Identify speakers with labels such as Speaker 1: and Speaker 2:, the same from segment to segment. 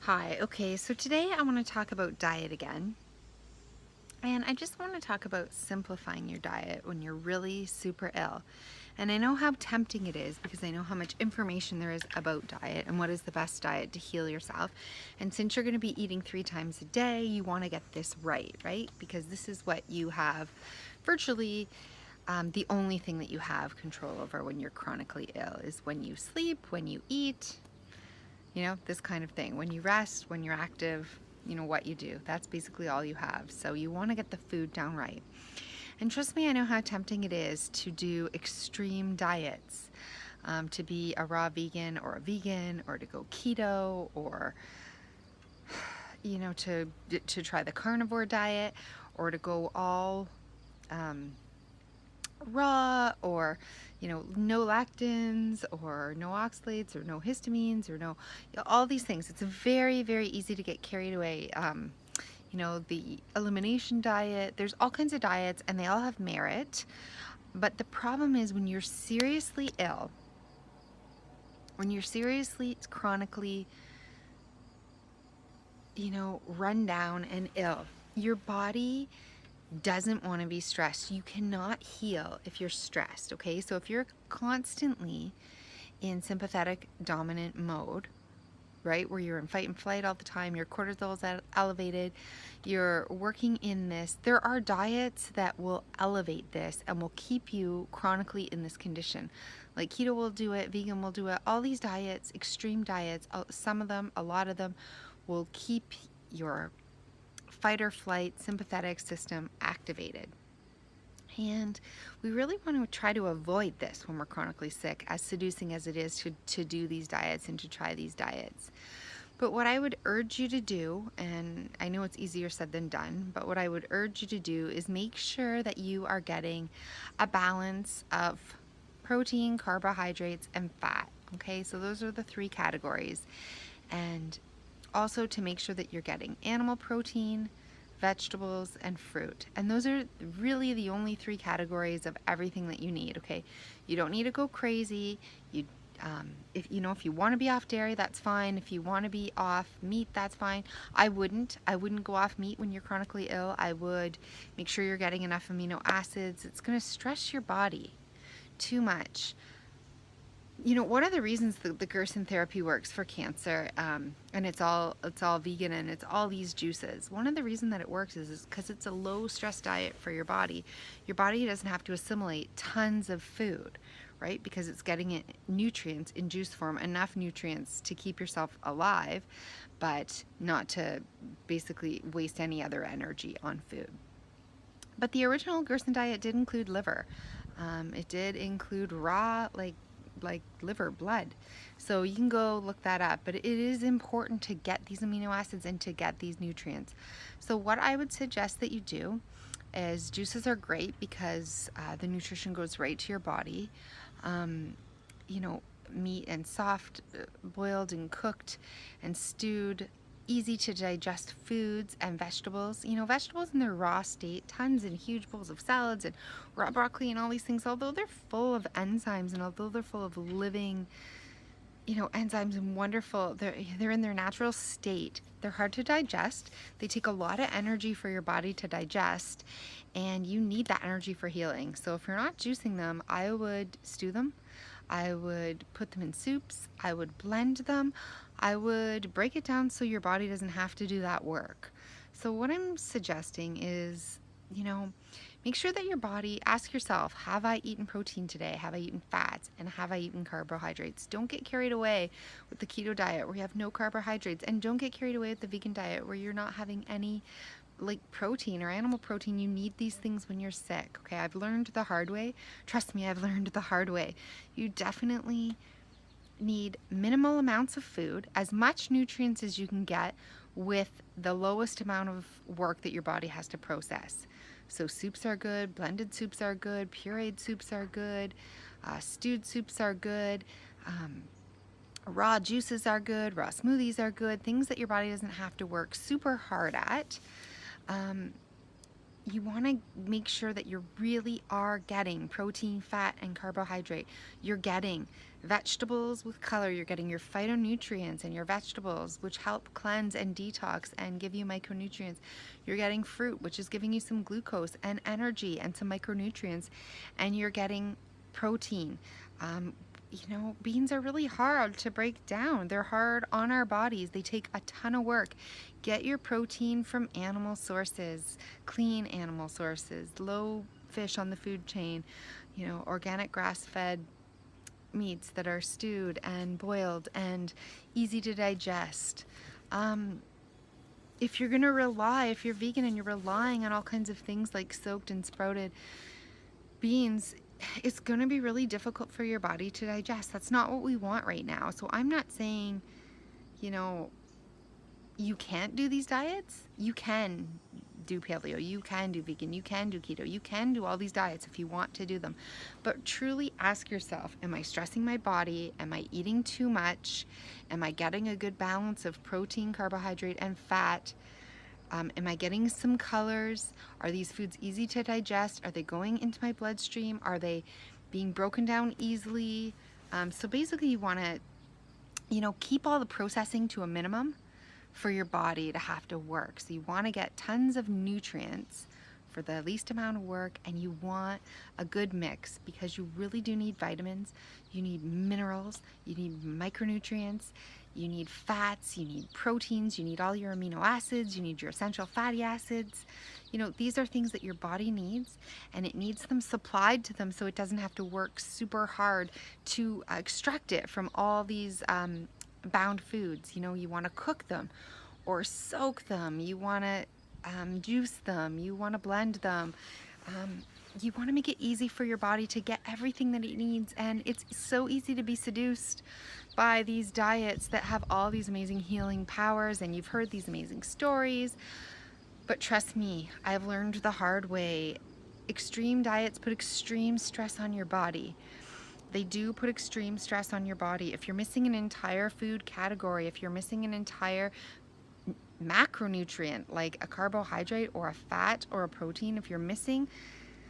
Speaker 1: Hi, okay, so today I want to talk about diet again. And I just want to talk about simplifying your diet when you're really super ill. And I know how tempting it is because I know how much information there is about diet and what is the best diet to heal yourself. And since you're going to be eating 3 times a day, you want to get this right? Because this is what you have virtually the only thing that you have control over when you're chronically ill is when you sleep, when you eat, this kind of thing. When you rest, when you're active, what you do. That's basically all you have. So you want to get the food down right. And trust me, I know how tempting it is to do extreme diets, to be a raw vegan or a vegan, or to go keto, or to try the carnivore diet, or to go all um, raw, or no lactins or no oxalates or no histamines or no, all these things. It's very, very easy to get carried away. The elimination diet, there's all kinds of diets and they all have merit, but the problem is when you're seriously ill, when you're seriously chronically run down and ill, your body doesn't want to be stressed. You cannot heal if you're stressed, okay? So if you're constantly in sympathetic dominant mode, right, where you're in fight and flight all the time, your cortisol is elevated, you're working in this, there are diets that will elevate this and will keep you chronically in this condition. Like keto will do it, vegan will do it, all these diets, extreme diets, some of them, a lot of them, will keep your fight or flight sympathetic system activated. And we really want to try to avoid this when we're chronically sick, as seducing as it is to do these diets and to try these diets. But what I would urge you to do, and I know it's easier said than done, but what I would urge you to do is make sure that you are getting a balance of protein, carbohydrates, and fat. Okay, so those are the 3 categories. And also to make sure that you're getting animal protein, vegetables, and fruit. And those are really the only 3 categories of everything that you need, okay? You don't need to go crazy. If you want to be off dairy, that's fine. If you want to be off meat, that's fine. I wouldn't go off meat when you're chronically ill. I would make sure you're getting enough amino acids. It's going to stress your body too much. One of the reasons the Gerson therapy works for cancer, and it's all vegan and it's all these juices. One of the reasons that it works is because it's a low stress diet for your body. Your body doesn't have to assimilate tons of food, right? Because it's getting it nutrients in juice form, enough nutrients to keep yourself alive, but not to basically waste any other energy on food. But the original Gerson diet did include liver. It did include raw, like liver, blood. So you can go look that up, but it is important to get these amino acids and to get these nutrients. So what I would suggest that you do is, juices are great because the nutrition goes right to your body. Meat and soft, boiled and cooked and stewed, easy to digest foods, and vegetables. Vegetables in their raw state, tons and huge bowls of salads and raw broccoli and all these things, although they're full of enzymes and although they're full of living, enzymes and wonderful, they're in their natural state. They're hard to digest. They take a lot of energy for your body to digest, and you need that energy for healing. So if you're not juicing them, I would stew them. I would put them in soups. I would blend them. I would break it down so your body doesn't have to do that work. So what I'm suggesting is, make sure that your body, ask yourself, have I eaten protein today? Have I eaten fats? And have I eaten carbohydrates? Don't get carried away with the keto diet where you have no carbohydrates, and don't get carried away with the vegan diet where you're not having any protein or animal protein. You need these things when you're sick, okay? I've learned the hard way. Trust me, I've learned the hard way. You definitely need minimal amounts of food, as much nutrients as you can get with the lowest amount of work that your body has to process. So soups are good, blended soups are good, pureed soups are good, stewed soups are good, raw juices are good, raw smoothies are good, things that your body doesn't have to work super hard at. You want to make sure that you really are getting protein, fat, and carbohydrate. You're getting vegetables with color. You're getting your phytonutrients and your vegetables, which help cleanse and detox and give you micronutrients. You're getting fruit, which is giving you some glucose and energy and some micronutrients. And you're getting protein. You know, beans are really hard to break down. They're hard on our bodies. They take a ton of work. Get your protein from animal sources, clean animal sources, low fish on the food chain, you know, organic grass-fed meats that are stewed and boiled and easy to digest. If you're gonna rely, if you're vegan and you're relying on all kinds of things like soaked and sprouted beans, it's going to be really difficult for your body to digest. That's not what we want right now. So I'm not saying, you know, you can't do these diets. You can do paleo, you can do vegan, you can do keto, you can do all these diets if you want to do them. But truly ask yourself, am I stressing my body? Am I eating too much? Am I getting a good balance of protein, carbohydrate, and fat? Am I getting some colors? Are these foods easy to digest? Are they going into my bloodstream? Are they being broken down easily? So basically you want to, you know, keep all the processing to a minimum for your body to have to work. So you want to get tons of nutrients for the least amount of work, and you want a good mix because you really do need vitamins, you need minerals, you need micronutrients, you need fats, you need proteins, you need all your amino acids, you need your essential fatty acids. You know, these are things that your body needs, and it needs them supplied to them so it doesn't have to work super hard to extract it from all these bound foods. You know, you want to cook them or soak them, you want to juice them, you want to blend them. You want to make it easy for your body to get everything that it needs, and it's so easy to be seduced by these diets that have all these amazing healing powers, and you've heard these amazing stories, but trust me, I've learned the hard way. Extreme diets put extreme stress on your body. They do put extreme stress on your body. If you're missing an entire food category, if you're missing an entire macronutrient like a carbohydrate or a fat or a protein, if you're missing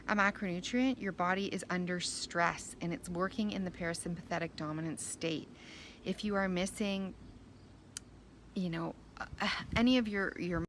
Speaker 1: a macronutrient, your body is under stress and it's working in the parasympathetic dominant state. If you are missing, you know, any of your